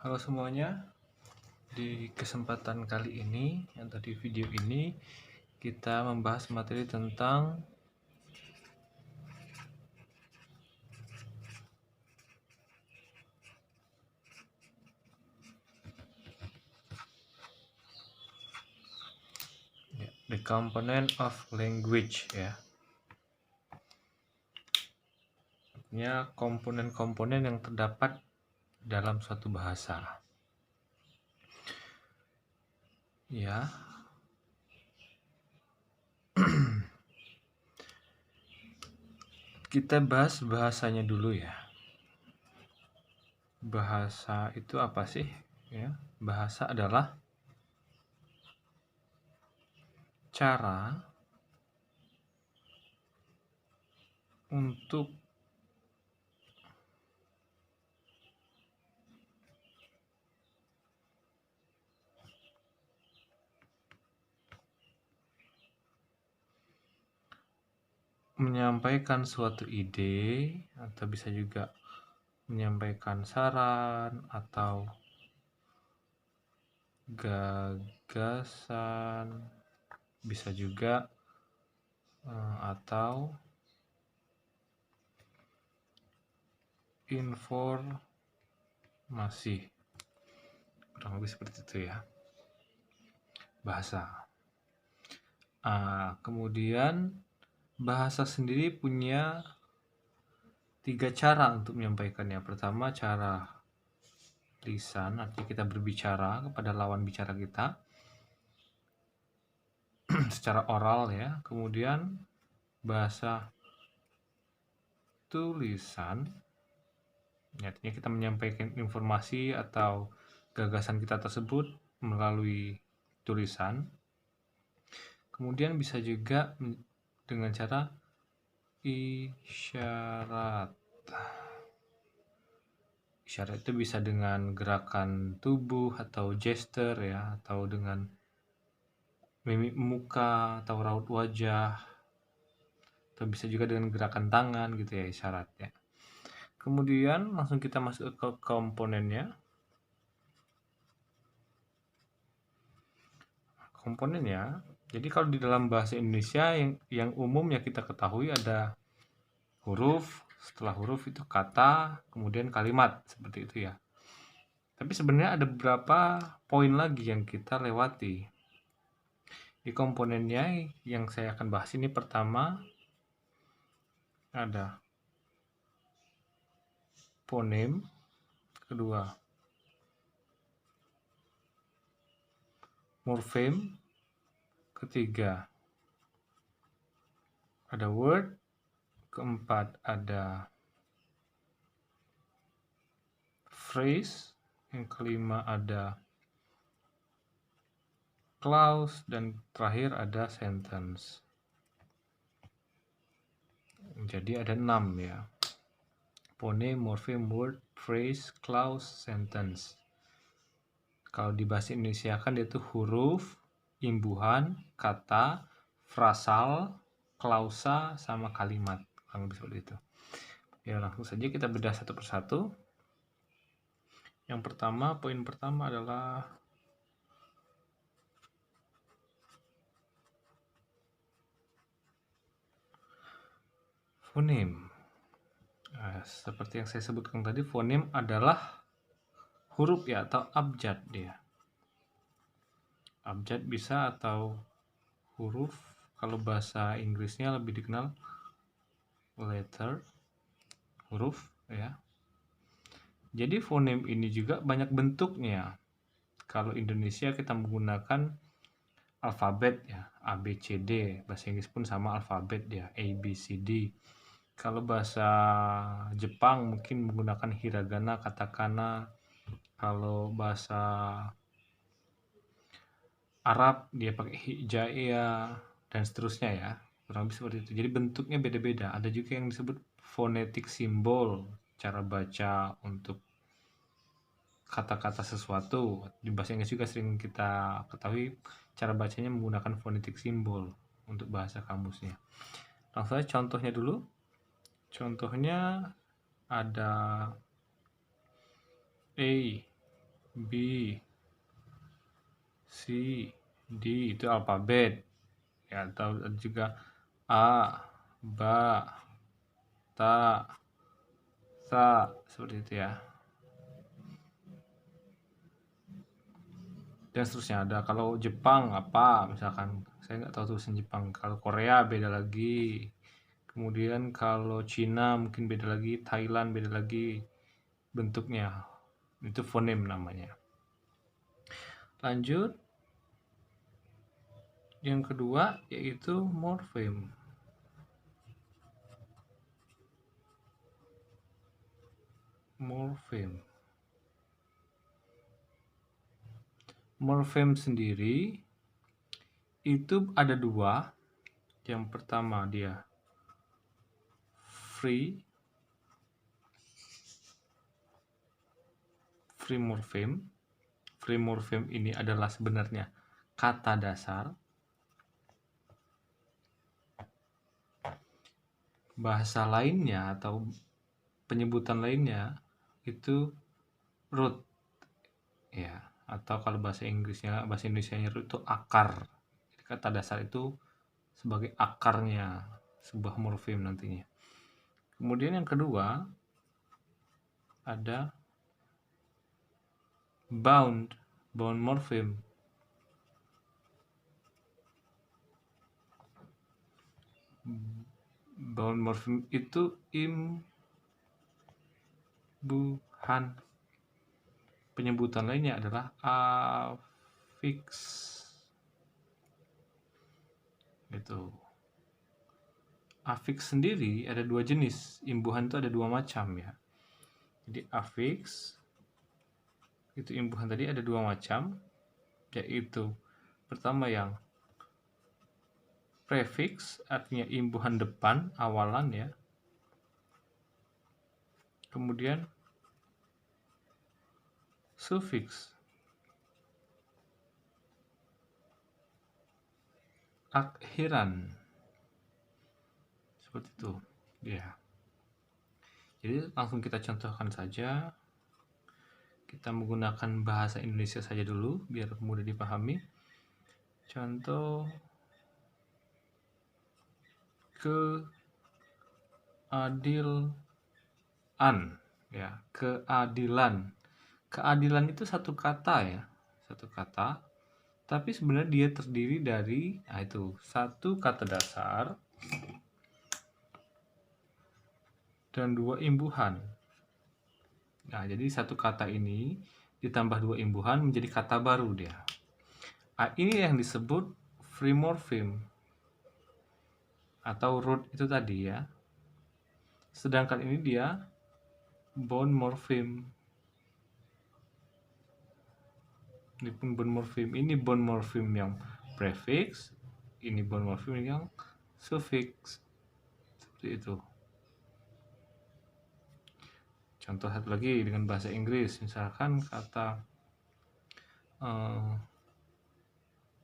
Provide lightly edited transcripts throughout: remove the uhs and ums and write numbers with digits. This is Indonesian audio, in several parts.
Halo semuanya, di kesempatan kali ini atau di video ini kita membahas materi tentang the component of language ya. Artinya komponen-komponen yang terdapat dalam suatu bahasa. Ya. Kita bahas bahasanya dulu ya. Bahasa itu apa sih? Ya, bahasa adalah cara untuk menyampaikan suatu ide atau bisa juga menyampaikan saran atau gagasan, bisa juga atau informasi, kurang lebih seperti itu ya bahasa. Kemudian bahasa sendiri punya 3 cara untuk menyampaikannya. Pertama, cara lisan, artinya kita berbicara kepada lawan bicara kita secara oral ya. Kemudian bahasa tulisan, artinya kita menyampaikan informasi atau gagasan kita tersebut melalui tulisan. Kemudian bisa juga dengan cara isyarat. Isyarat itu bisa dengan gerakan tubuh atau gesture ya, atau dengan mimik muka atau raut wajah, atau bisa juga dengan gerakan tangan gitu ya isyaratnya. Kemudian langsung kita masuk ke komponennya. Komponennya, jadi kalau di dalam bahasa Indonesia yang umum ya kita ketahui ada huruf, setelah huruf itu kata, kemudian kalimat, seperti itu ya. Tapi sebenarnya ada beberapa poin lagi yang kita lewati. Di komponennya yang saya akan bahas ini pertama ada fonem, kedua morfem, ketiga ada word, keempat ada phrase, yang kelima ada clause, dan terakhir ada sentence. Jadi ada 6 ya. Fonem, morfem, word, phrase, clause, sentence. Kalau di bahasa Indonesia kan itu huruf, imbuhan, kata, frasal, klausa, sama kalimat. Kurang lebih seperti itu. Ya langsung saja kita bedah satu persatu. Yang pertama, poin pertama adalah fonem. Seperti yang saya sebutkan tadi, fonem adalah huruf ya, atau abjad dia. Abjad bisa atau huruf, kalau bahasa Inggrisnya lebih dikenal letter, huruf ya. Jadi fonem ini juga banyak bentuknya. Kalau Indonesia kita menggunakan alfabet ya, A, B, C, D. Bahasa Inggris pun sama alfabet ya, A, B, C, D. Kalau bahasa Jepang mungkin menggunakan hiragana, katakana. Kalau bahasa Arab dia pakai hijaia dan seterusnya ya. Kurang lebih seperti itu. Jadi bentuknya beda-beda. Ada juga yang disebut fonetik simbol, cara baca untuk kata-kata sesuatu. Di bahasa Inggris juga sering kita ketahui cara bacanya menggunakan fonetik simbol untuk bahasa kamusnya. Langsung saja contohnya dulu. Contohnya ada A, B, C, D itu alfabet ya, atau juga A, Ba, Ta, Sa, seperti itu ya. Dan seterusnya ada. Kalau Jepang apa misalkan, saya nggak tahu tulisan Jepang. Kalau Korea beda lagi. Kemudian kalau Cina mungkin beda lagi, Thailand beda lagi bentuknya. Itu fonem namanya. Lanjut. Yang kedua yaitu morfem. Morfem. Morfem sendiri itu ada dua. Yang pertama dia free morfem. Free morfem ini adalah sebenarnya kata dasar. Bahasa lainnya atau penyebutan lainnya itu root ya, atau kalau bahasa Indonesianya root itu akar. Jadi kata dasar itu sebagai akarnya sebuah morfem nantinya. Kemudian yang kedua ada bound morfem. Bound morfem itu imbuhan. Penyebutan lainnya adalah afiks. Gitu. Afiks sendiri ada dua jenis. Imbuhan itu ada dua macam ya. Jadi afiks itu imbuhan tadi ada dua macam, yaitu pertama yang prefix, artinya imbuhan depan, awalan ya. Kemudian sufiks, akhiran. Seperti itu ya. Jadi langsung kita contohkan saja. Kita menggunakan bahasa Indonesia saja dulu biar mudah dipahami. Contoh keadilan ya, keadilan. Keadilan itu satu kata ya, satu kata. Tapi sebenarnya dia terdiri dari itu satu kata dasar dan dua imbuhan. Nah, jadi satu kata ini ditambah dua imbuhan menjadi kata baru dia. Ini yang disebut free morfem atau root itu tadi ya. Sedangkan ini dia bound morfem. Ini pun bound morfem. Ini bound morfem yang prefix, ini bound morfem yang suffix. Seperti itu. Contoh satu lagi dengan bahasa Inggris, misalkan kata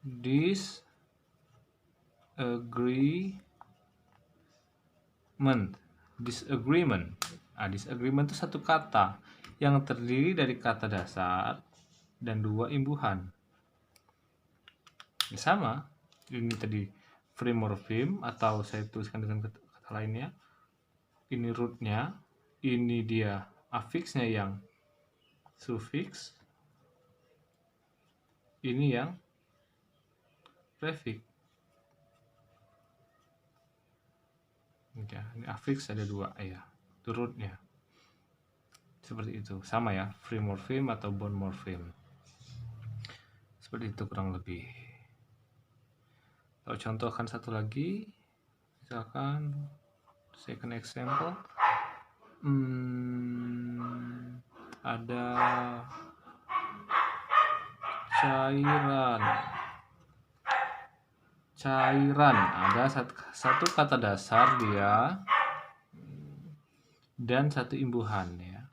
disagreement. Disagreement itu satu kata yang terdiri dari kata dasar dan dua imbuhan. Ya, sama. Ini tadi free morfem atau saya tuliskan dengan kata lainnya. Ini rootnya, ini dia afiksnya yang suffix, ini yang prefix. Ya, ini afiks ada dua ya, itu rootnya. Seperti itu, sama ya, free morfem atau bound morfem. Seperti itu kurang lebih. Kalau contohkan satu lagi, misalkan second example, ada cairan, ada satu kata dasar dia dan satu imbuhan ya.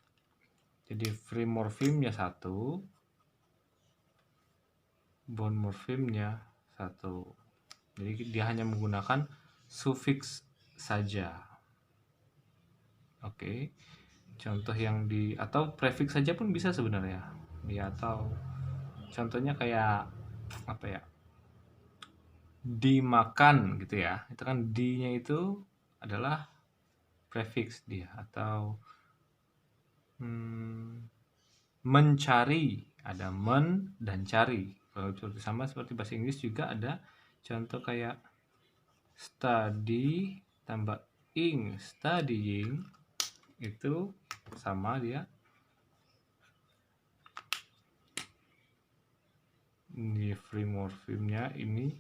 Jadi free morfemnya satu, bound morfemnya satu. Jadi dia hanya menggunakan sufiks saja. Oke. Contoh yang atau prefix saja pun bisa sebenarnya. ya, atau contohnya kayak apa ya, dimakan gitu ya, itu kan di-nya itu adalah prefix dia, atau mencari, ada men dan cari. Kalau sama seperti bahasa Inggris juga ada contoh kayak study tambah ing, studying, itu sama dia. Ini free morphemnya, ini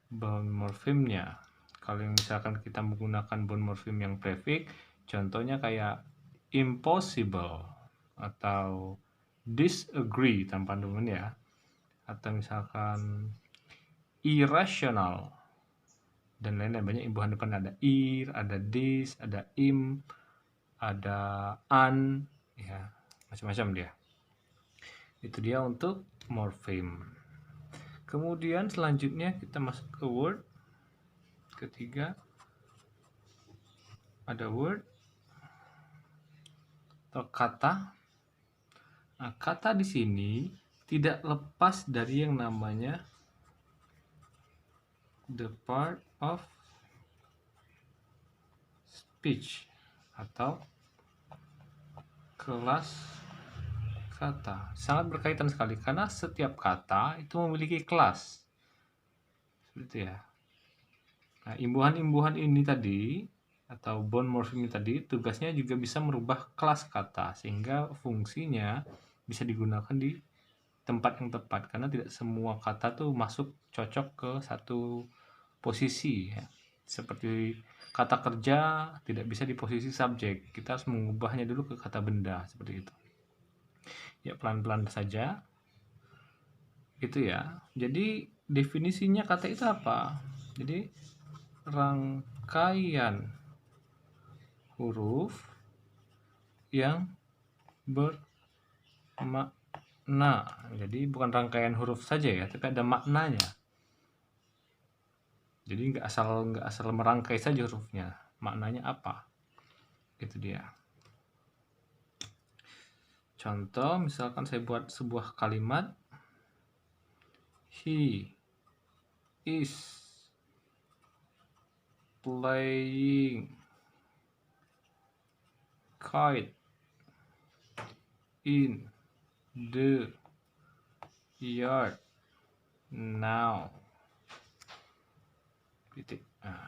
bound morphemnya. Kalau yang misalkan kita menggunakan bound morphem yang prefix, contohnya kayak impossible atau disagree tanpa domain ya, atau misalkan irrational dan lain-lain. Banyak imbuhan depan, ada ir, ada this, ada im, ada an, ya macam-macam dia. Itu dia untuk morfem. Kemudian selanjutnya kita masuk ke word. Ketiga ada word atau kata. Nah, kata di sini tidak lepas dari yang namanya the part of speech atau kelas kata. Sangat berkaitan sekali karena setiap kata itu memiliki kelas. Seperti itu ya. Nah, imbuhan-imbuhan ini tadi atau bound morpheme ini tadi tugasnya juga bisa merubah kelas kata sehingga fungsinya bisa digunakan di tempat yang tepat, karena tidak semua kata tuh masuk cocok ke satu posisi ya. Seperti kata kerja tidak bisa di posisi subjek, kita harus mengubahnya dulu ke kata benda, seperti itu. Ya, pelan-pelan saja. Gitu ya. Jadi definisinya kata itu apa? Jadi rangkaian huruf yang bermakna. Jadi bukan rangkaian huruf saja ya, tapi ada maknanya. Jadi nggak asal merangkai saja hurufnya, maknanya apa? Itu dia. Contoh, misalkan saya buat sebuah kalimat, he is playing kite in the yard now. Titik. Nah.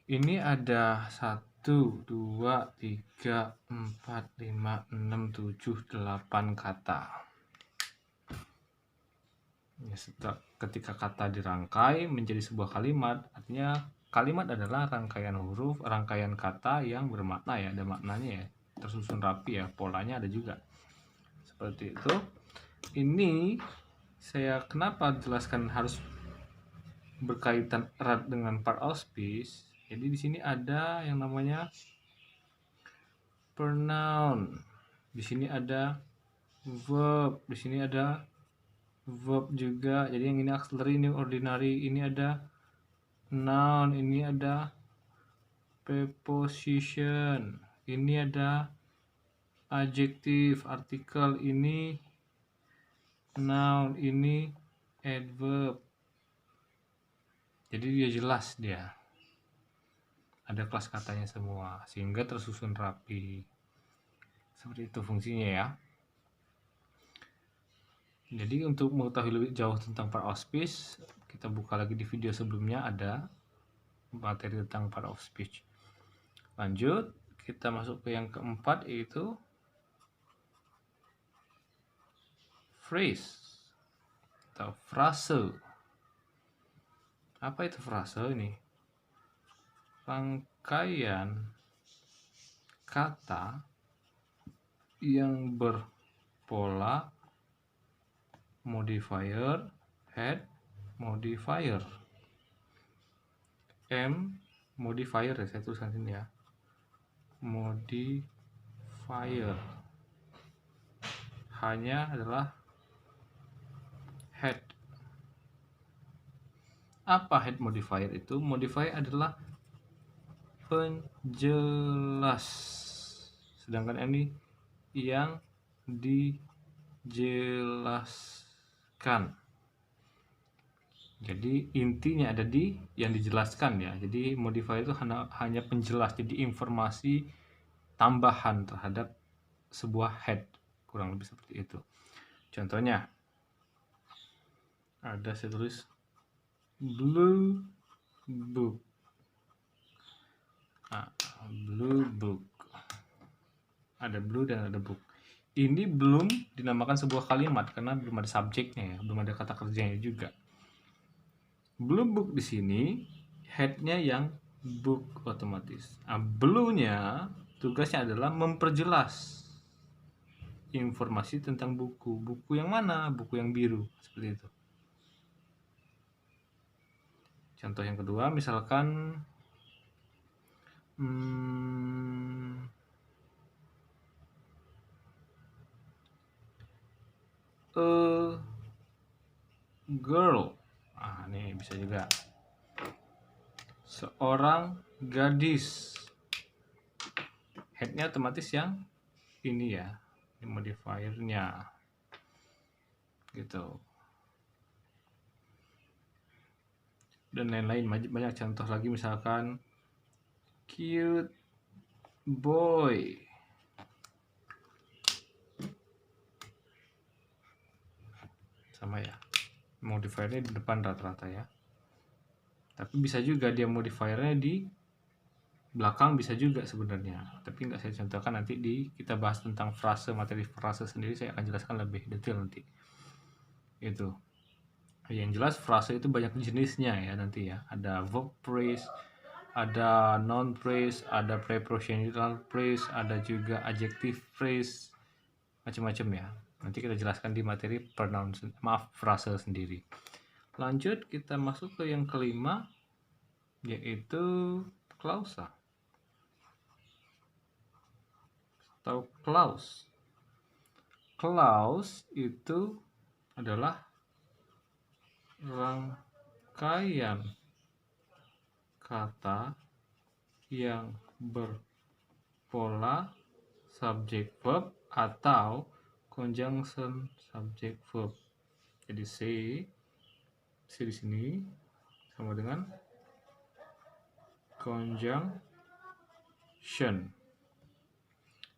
Ini ada 1, 2, 3, 4, 5, 6, 7, 8 kata. Ya, ketika kata dirangkai menjadi sebuah kalimat, artinya kalimat adalah rangkaian huruf, rangkaian kata yang bermakna ya, ada maknanya ya, tersusun rapi ya, polanya ada juga. Seperti itu. Ini saya kenapa jelaskan harus berkaitan erat dengan part of speech. Jadi di sini ada yang namanya pronoun. Di sini ada verb, di sini ada verb juga. Jadi yang ini auxiliary, ini ordinary, ini ada noun, ini ada preposition, ini ada adjective, artikel, ini noun, ini adverb. Jadi dia jelas dia. Ada kelas katanya semua sehingga tersusun rapi. Seperti itu fungsinya ya. Jadi untuk mengetahui lebih jauh tentang part of speech, kita buka lagi di video sebelumnya, ada materi tentang part of speech. Lanjut, kita masuk ke yang keempat, yaitu phrase atau frase. Apa itu frase ini? Rangkaian kata yang berpola modifier, head modifier, M modifier ya, saya tuliskan sini ya, modifier, hanya adalah head. Apa head modifier itu? Modifier adalah penjelas, sedangkan ini yang dijelaskan. Jadi intinya ada di yang dijelaskan ya. Jadi modifier itu hanya penjelas, jadi informasi tambahan terhadap sebuah head, kurang lebih seperti itu. Contohnya ada saya tulis blue book. Blue book. Ada blue dan ada book. Ini belum dinamakan sebuah kalimat karena belum ada subjeknya ya, belum ada kata kerjanya juga. Blue book di sini headnya yang book otomatis. Blue-nya tugasnya adalah memperjelas informasi tentang buku. Buku yang mana? Buku yang biru, seperti itu. Contoh yang kedua, misalkan a girl. Ini bisa juga. Seorang gadis. Headnya otomatis yang ini ya, ini modifiernya. Gitu. Dan lain-lain, banyak contoh lagi, misalkan cute boy. Sama ya, modifiernya di depan rata-rata ya. Tapi bisa juga dia modifiernya di belakang, bisa juga sebenarnya. Tapi nggak saya contohkan, nanti kita bahas tentang frase, materi frase sendiri saya akan jelaskan lebih detail nanti. Itu. Yang jelas frase itu banyak jenisnya ya nanti ya. Ada verb phrase, ada noun phrase, ada prepositional phrase, ada juga adjective phrase, macam-macam ya. Nanti kita jelaskan di materi frase sendiri. Lanjut kita masuk ke yang kelima, yaitu klausa atau clause. Clause itu adalah rangkaian kata yang berpola subject verb atau conjunction subject verb. Jadi C di sini sama dengan conjunction.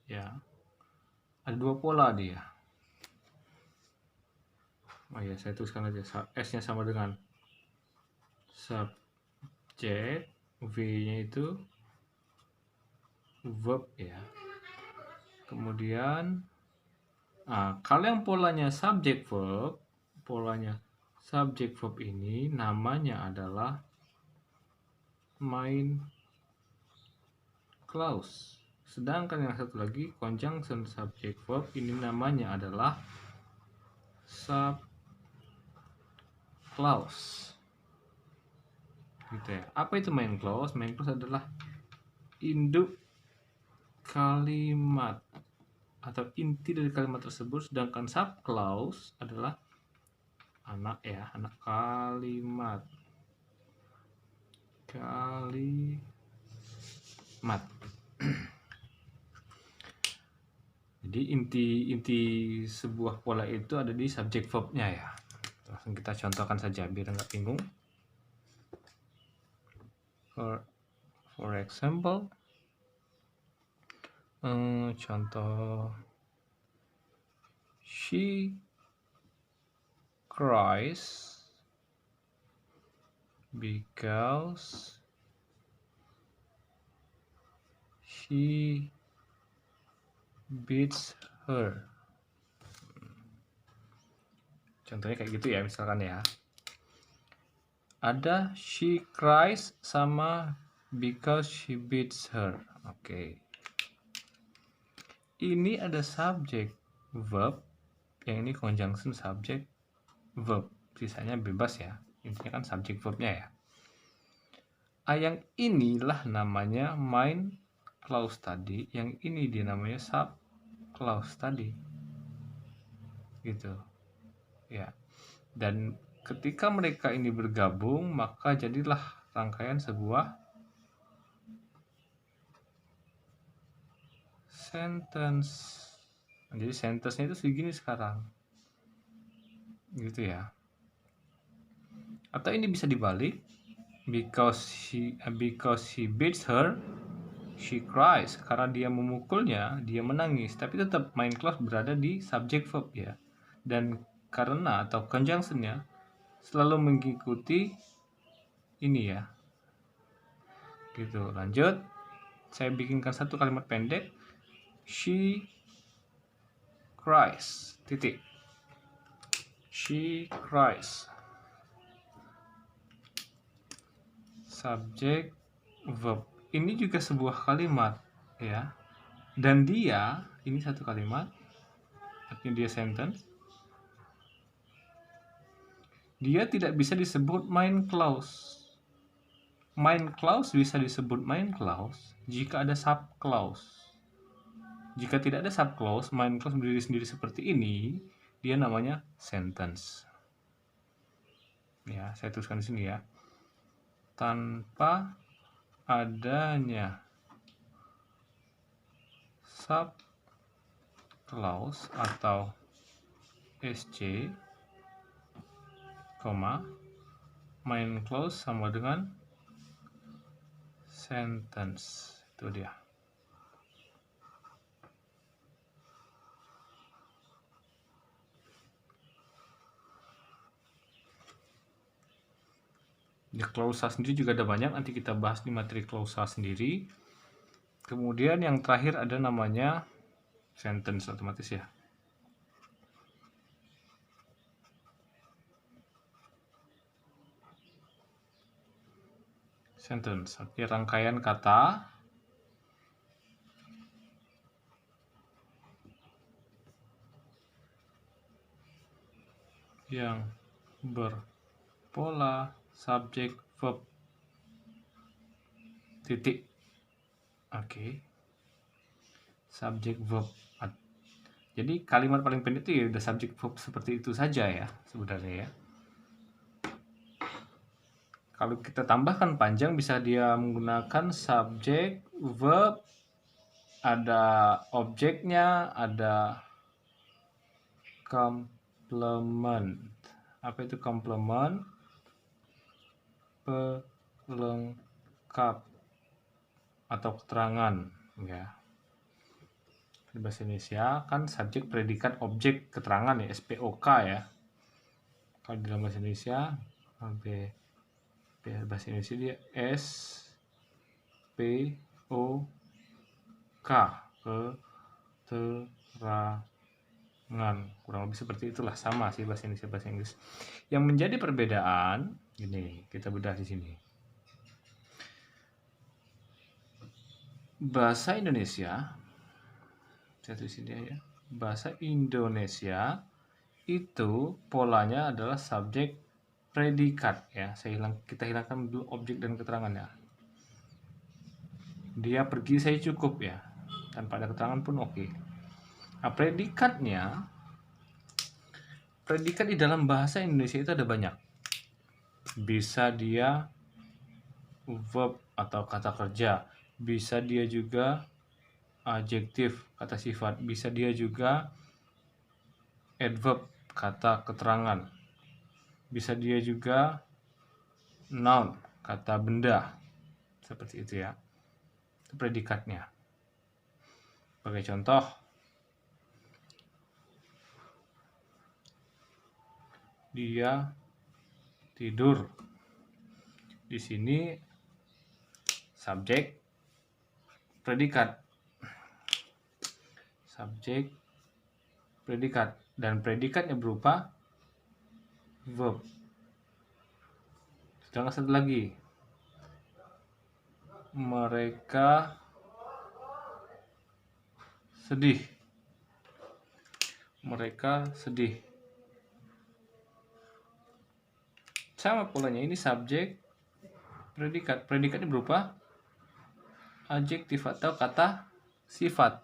Ya. Ada dua pola dia. Ya, saya tuliskan aja. S-nya sama dengan subject, V-nya itu verb ya. Kemudian kalau yang polanya subject verb, ini namanya adalah main clause. Sedangkan yang satu lagi conjunction subject verb ini namanya adalah sub clause. Gitu ya. Apa itu main clause? Main clause adalah induk kalimat atau inti dari kalimat tersebut, sedangkan sub clause adalah anak kalimat. Jadi inti sebuah pola itu ada di subject verb-nya ya. Langsung kita contohkan saja biar nggak bingung. For example, contoh, she cries because she beats her. Contohnya kayak gitu ya, misalkan ya. Ada she cries sama because she beats her. Oke. Ini ada subject verb, yang ini conjunction subject verb. Sisanya bebas ya. Intinya kan subject verbnya ya. Yang inilah namanya main clause tadi, yang ini dia namanya sub clause tadi. Gitu. Ya. Dan ketika mereka ini bergabung, maka jadilah rangkaian sebuah sentence. Jadi sentence-nya itu segini sekarang. Gitu ya. Atau ini bisa dibalik. Because he beats her, she cries. Karena dia memukulnya, dia menangis. Tapi tetap main clause berada di subject verb ya. Dan karena atau conjunction-nya selalu mengikuti ini ya. Gitu. Lanjut. Saya bikinkan satu kalimat pendek. She cries. Titik. She cries. Subject verb. Ini juga sebuah kalimat ya. Dan dia, ini satu kalimat. Artinya dia sentence. Dia tidak bisa disebut main clause. Main clause bisa disebut main clause jika ada subclause. Jika tidak ada subclause, main clause berdiri sendiri seperti ini, dia namanya sentence. Ya, saya tuliskan di sini ya. Tanpa adanya subclause atau SC, main clause sama dengan sentence. Itu dia. Di klausa sendiri juga ada banyak, nanti kita bahas di materi klausa sendiri. Kemudian yang terakhir ada namanya sentence otomatis ya. Sentence, artinya rangkaian kata yang berpola subjek verb. Titik. Oke. Subjek verb. Jadi kalimat paling pendek itu ya udah subjek verb seperti itu saja ya sebenarnya ya. Kalau kita tambahkan panjang bisa dia menggunakan subjek verb, ada objeknya, ada complement. Apa itu complement? Pelengkap atau keterangan ya. Di bahasa Indonesia kan subjek, predikat, objek, keterangan ya, SPOK ya. Kalau di dalam bahasa Indonesia bahasa Indonesia dia SPOK, keterangan. Kurang lebih seperti itulah, sama sih bahasa Indonesia bahasa Inggris. Yang menjadi perbedaan ini kita bedah di sini. Bahasa Indonesia, saya tulis ini ya. Bahasa Indonesia itu polanya adalah subjek predikat ya. Kita hilangkan dulu objek dan keterangannya. Dia pergi, saya cukup ya. Tanpa ada keterangan pun oke. Nah, predikat di dalam bahasa Indonesia itu ada banyak. Bisa dia verb atau kata kerja, bisa dia juga adjektif, kata sifat, bisa dia juga adverb, kata keterangan, bisa dia juga noun, kata benda, seperti itu ya. Itu predikatnya. Sebagai contoh, dia tidur. Di sini subjek, predikat. Subjek, predikat. Dan predikatnya berupa verb. Sedangkan satu lagi, mereka sedih. Mereka sedih. Sama polanya, ini subjek, predikat. Predikatnya berupa adjektif atau kata sifat.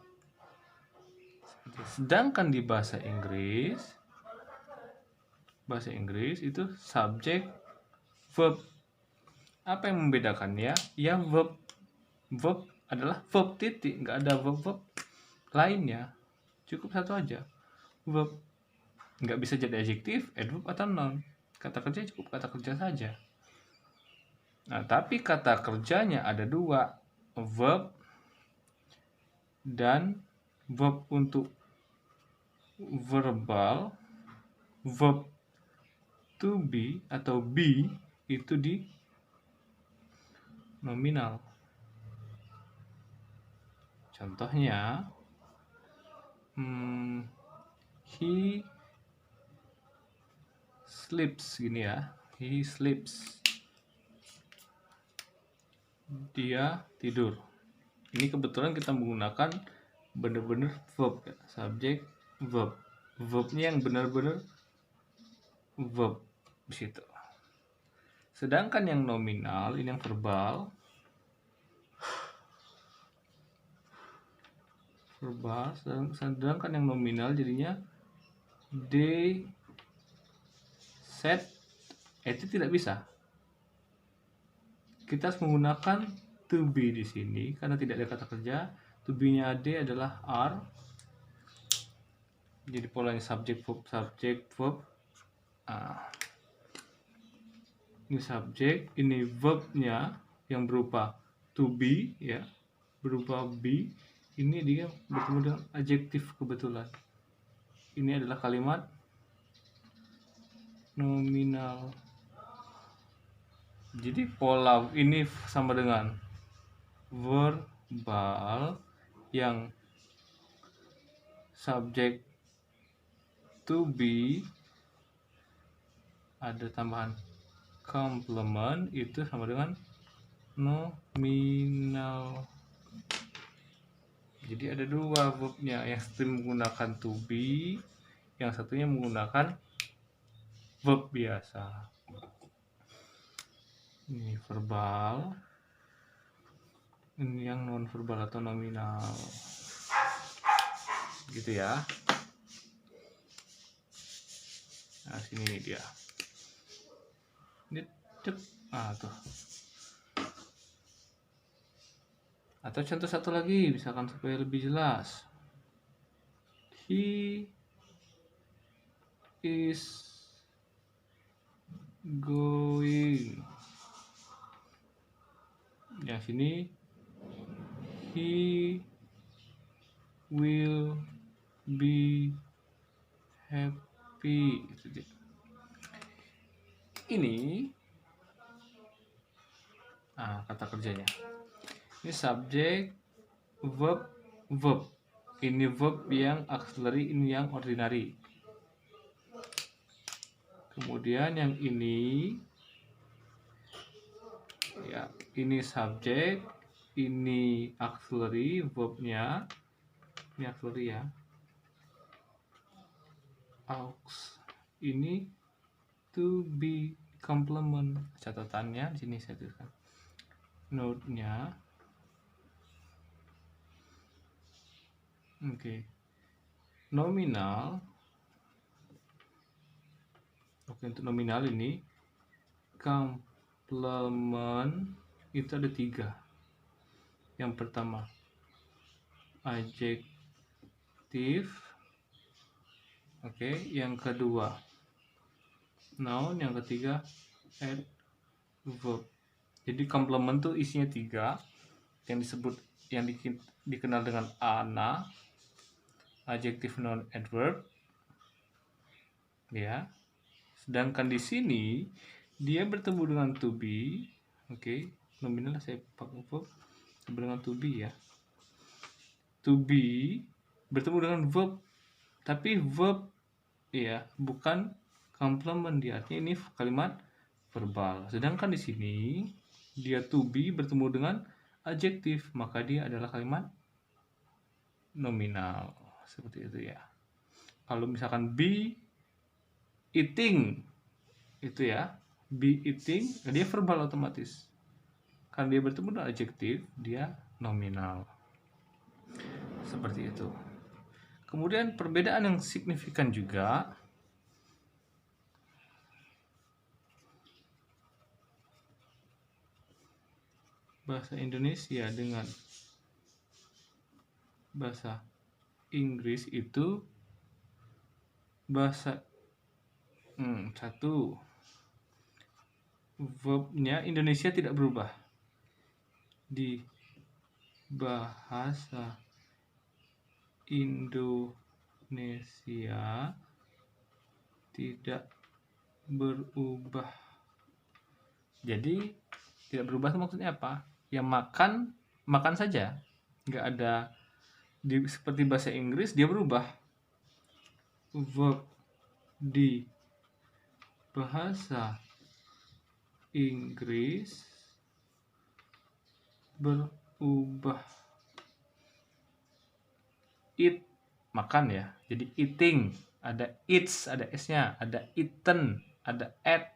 Sedangkan di bahasa Inggris itu subjek, verb. Apa yang membedakannya? Ya verb adalah verb titik, nggak ada verb lainnya. cukup satu aja, verb. Nggak bisa jadi adjektif, adverb atau noun. Kata kerja cukup kata kerja saja. Nah, tapi kata kerjanya ada dua, verb dan verb untuk verbal, verb to be atau be itu di nominal. Contohnya, he sleeps, gini ya, he sleeps, dia tidur. Ini kebetulan kita menggunakan benar-benar verb ya, subjek verb, verbnya yang benar-benar verb di situ. Sedangkan yang nominal ini yang verbal, sedangkan yang nominal jadinya they said, itu tidak bisa. Kita harus menggunakan to be di sini karena tidak ada kata kerja. To be-nya they adalah are. Jadi polanya subject verb. Ini subjek, ini verb-nya yang berupa to be ya, berupa be. Ini dia bertemu dengan adjektif kebetulan. Ini adalah kalimat nominal. Jadi pola ini sama dengan verbal yang subjek to be ada tambahan complement, itu sama dengan nominal. Jadi ada dua verbnya, yang satu menggunakan to be, yang satunya menggunakan verb biasa. Ini verbal, ini yang non verbal atau nominal, gitu ya. Nah, sini dia. Ini tuh. Atau contoh satu lagi, misalkan supaya lebih jelas. He is going. Yang sini he will be happy. Ini kata kerjanya. Ini subjek, verb. Ini verb yang auxiliary, ini yang ordinary. Kemudian yang ini ya, ini subjek, ini auxiliary, verbnya ini auxiliary ya, aux. Ini to be complement. Catatannya di sini saya tuliskan. Note-nya. Oke. Nominal. Oke, untuk nominal ini complement itu ada 3. Yang pertama adjektif, oke, yang kedua noun, yang ketiga adverb. Jadi complement tuh isinya 3, yang disebut, yang dikenal dengan ana, adjektif, noun, adverb ya. Sedangkan di sini dia bertemu dengan to be, oke, nominal saya pakai verb dengan to be ya. To be bertemu dengan verb, tapi verb ya, bukan complement dia. Artinya ini kalimat verbal. Sedangkan di sini dia to be bertemu dengan adjektif, maka dia adalah kalimat nominal. Seperti itu ya. Kalau misalkan be eating, itu ya, be eating, dia verbal otomatis. Karena dia bertemu dengan adjektif, dia nominal. Seperti itu. Kemudian perbedaan yang signifikan juga bahasa Indonesia dengan bahasa Inggris itu bahasa satu, verbnya Indonesia tidak berubah. Di bahasa Indonesia tidak berubah. Jadi tidak berubah itu maksudnya apa? Ya makan saja, nggak ada seperti bahasa Inggris dia berubah. Verb di bahasa Inggris berubah. Eat, makan ya, jadi eating, ada eats, ada s-nya, ada eaten, ada ate,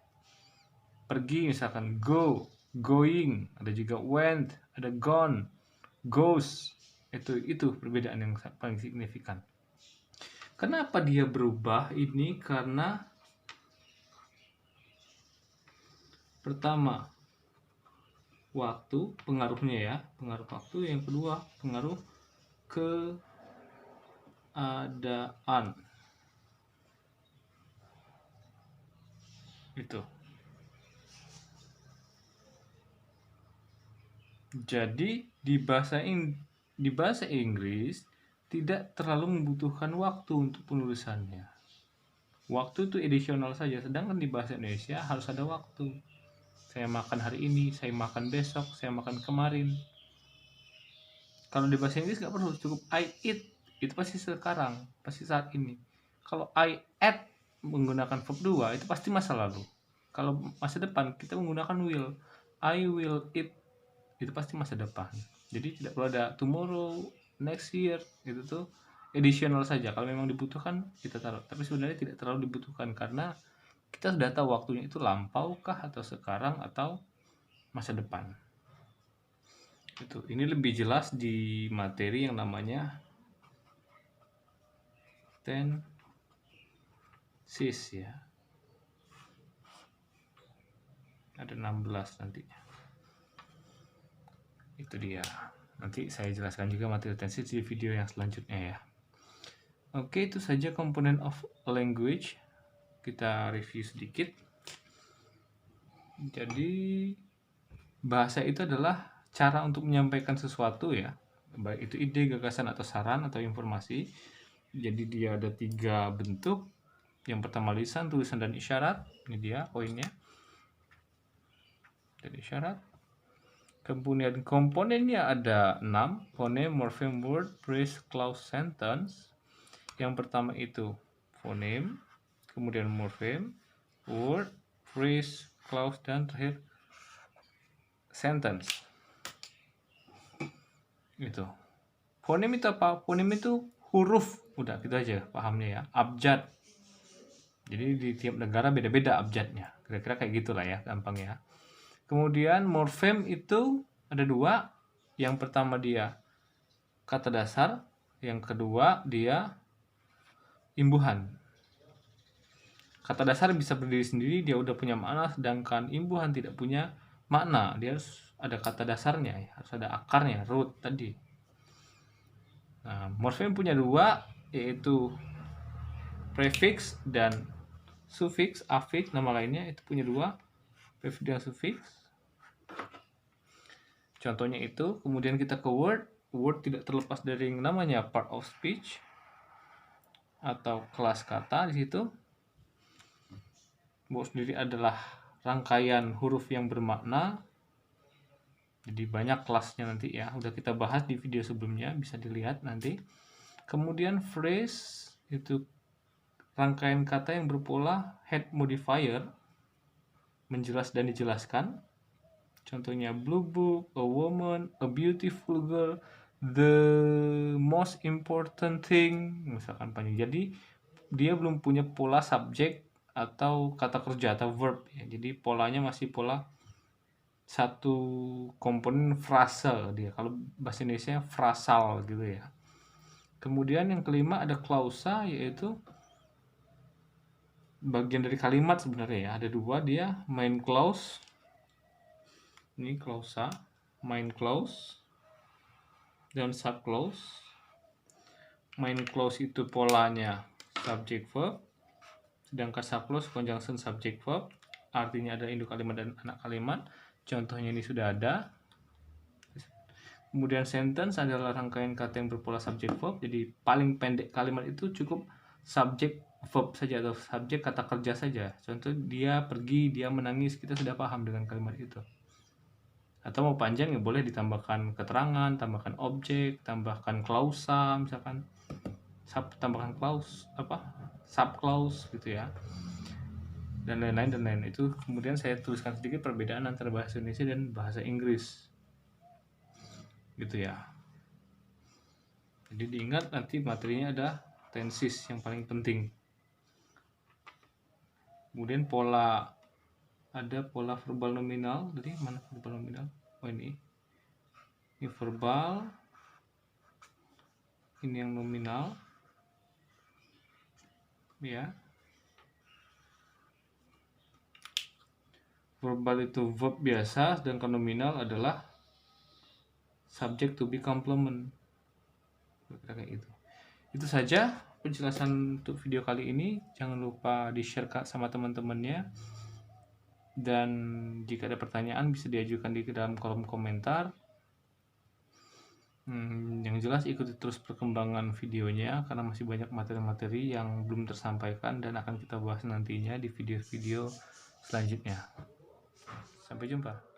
pergi misalkan go, going, ada juga went, ada gone, goes. Itu perbedaan yang paling signifikan. Kenapa dia berubah? Ini karena pertama waktu, pengaruhnya ya, pengaruh waktu. Yang kedua pengaruh keadaan. Itu. Jadi di bahasa Inggris tidak terlalu membutuhkan waktu untuk penulisannya. Waktu itu edisional saja, sedangkan di bahasa Indonesia harus ada waktu. Saya makan hari ini, saya makan besok, saya makan kemarin. Kalau di bahasa Inggris nggak perlu, cukup I eat, itu pasti sekarang, pasti saat ini. Kalau I ate menggunakan verb 2 itu pasti masa lalu. Kalau masa depan kita menggunakan will. I will eat, itu pasti masa depan. Jadi tidak perlu ada tomorrow, next year, itu tuh additional saja. Kalau memang dibutuhkan kita taruh, tapi sebenarnya tidak terlalu dibutuhkan karena kita sudah tahu waktunya itu lampau kah atau sekarang atau masa depan. Ini lebih jelas di materi yang namanya tenses ya. Ada 16 nantinya. Itu dia. Nanti saya jelaskan juga materi tenses di video yang selanjutnya ya. Oke, itu saja komponen of language. Kita review sedikit. Jadi bahasa itu adalah cara untuk menyampaikan sesuatu ya, baik itu ide, gagasan atau saran atau informasi. Jadi dia ada 3 bentuk. Yang pertama lisan, tulisan, dan isyarat. Ini dia poinnya. Dan isyarat. Kemudian komponennya ada 6, phoneme, morpheme, word, phrase, clause, sentence. Yang pertama itu phoneme, kemudian morpheme, word, phrase, clause, dan terakhir sentence. Itu. Phoneme itu apa? Phoneme itu huruf. Udah gitu aja pahamnya ya. Abjad. Jadi di tiap negara beda-beda abjadnya. Kira-kira kayak gitulah ya, gampang ya. Kemudian morfem itu ada 2. Yang pertama dia kata dasar, yang kedua dia imbuhan. Kata dasar bisa berdiri sendiri, dia udah punya makna, sedangkan imbuhan tidak punya makna. Dia harus ada kata dasarnya, ya. Harus ada akarnya, root tadi. Nah, morfem punya 2, yaitu prefix dan suffix, affix, nama lainnya itu punya 2, prefix dan suffix. Contohnya itu, kemudian kita ke word. Word tidak terlepas dari yang namanya part of speech atau kelas kata di situ. Word sendiri adalah rangkaian huruf yang bermakna. Jadi banyak kelasnya nanti ya. Udah kita bahas di video sebelumnya, bisa dilihat nanti. Kemudian phrase itu rangkaian kata yang berpola head modifier, menjelas dan dijelaskan. Contohnya blue book, a woman, a beautiful girl, the most important thing, misalkan panjang. Jadi dia belum punya pola subjek atau kata kerja atau verb ya. Jadi polanya masih pola satu komponen frase dia. Kalau bahasa Indonesia frasal gitu ya. Kemudian yang kelima ada klausa, yaitu bagian dari kalimat sebenarnya ya. Ada 2 dia, main clause. Ini klausa, main clause dan sub clause. main clause itu polanya subject verb, sedangkan subclause conjunction subject verb, artinya ada induk kalimat dan anak kalimat. Contohnya ini sudah ada. Kemudian sentence adalah rangkaian kata yang berpola subject verb. Jadi paling pendek kalimat itu cukup subject verb saja atau subjek kata kerja saja. Contoh dia pergi, dia menangis, kita sudah paham dengan kalimat itu. Atau mau panjang ya boleh ditambahkan keterangan, tambahkan objek, tambahkan klausa, misalkan tambahkan clause sub clause gitu ya, dan lain-lain. Itu kemudian saya tuliskan sedikit perbedaan antara bahasa Indonesia dan bahasa Inggris gitu ya. Jadi diingat nanti materinya ada tenses yang paling penting. Kemudian pola, ada pola verbal nominal. Jadi mana verbal nominal? Oh ini verbal, ini yang nominal ya. Verbal itu verb biasa, sedangkan nominal adalah subject to be complement. Kayak itu. Itu saja penjelasan untuk video kali ini. Jangan lupa di-share sama teman-temannya. Dan jika ada pertanyaan bisa diajukan di dalam kolom komentar. Yang jelas ikuti terus perkembangan videonya karena masih banyak materi-materi yang belum tersampaikan dan akan kita bahas nantinya di video-video selanjutnya. Sampai jumpa.